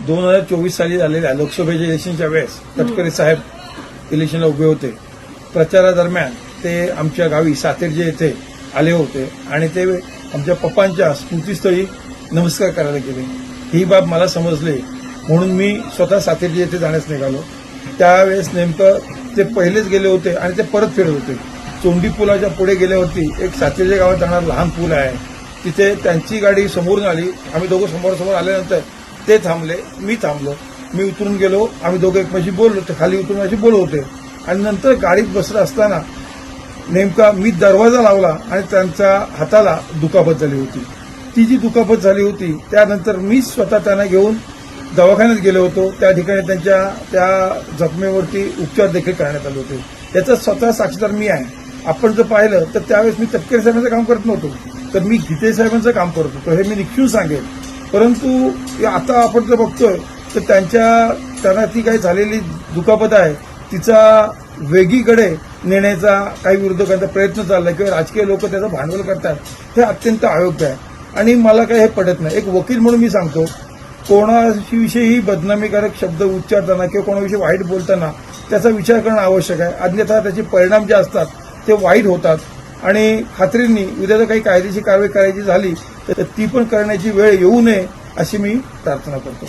2024 साली झालेल्या लोकसभेच्या इलेक्शनच्या वेळेस तटकरे साहेब इलेक्शनला उभे होते. प्रचारादरम्यान ते आमच्या गावी सातेरजे येथे आले होते आणि ते आमच्या पप्पांच्या स्मृतीस्थळी नमस्कार करायला गेले. ही बाब मला समजली म्हणून मी स्वतः सातेरजे येथे जाण्यास निघालो. त्यावेळेस नेमकं ते पहिलेच गेले होते आणि ते परत फिरत होते. चोंडी पुलाच्या पुढे गेल्यावरती एक सातेरजे गावात जाणारा लहान पूल आहे, तिथे त्यांची गाडी समोरून आली. आम्ही दोघं समोरासमोर आल्यानंतर ते थांबले, मी थांबलो. मी उतरून गेलो, आम्ही दोघं एकमेकांशी बोललो. ते खाली उतरून अशी बोलत होते आणि नंतर गाडीत बसत असताना नेमका मी दरवाजा लावला आणि त्यांच्या हाताला दुखापत झाली होती. ती जी दुखापत झाली होती त्यानंतर मी स्वतः त्यांना घेऊन दवाखान्यात गेलो होतो. त्या ठिकाणी त्यांच्या त्या जखमेवरती उपचार देखील करण्यात आले होते. याचा स्वतः साक्षीदार मी आहे. आपण जर पाहिलं तर त्यावेळेस मी तटकरे साहेबांचं काम करत नव्हतो, तर मी गीते साहेबांचं काम करत होतो, हे मी निक्षून सांगेन. परंतु आता आपण जर बघतोय तर त्यांना ती काही झालेली दुखापत आहे तिचा वेगळीकडे नेण्याचा काही विरोधकांचा प्रयत्न चाललाय किंवा राजकीय लोक त्याचं भांडवल करतात, हे अत्यंत अयोग्य आहे आणि मला काही हे पडत नाही. एक वकील म्हणून मी सांगतो, कोणाविषयी बदनामीकारक शब्द उच्चारताना किंवा कोणाविषयी वाईट बोलताना त्याचा विचार करणं आवश्यक आहे. अन्यथा त्याचे परिणाम जे असतात ते वाईट होतात आणि खात्रीने उद्या जर काही कायदेशीर कारवाई करायची झाली तर ती पण करण्याची वेळ येऊ नये अशी मी प्रार्थना करतो.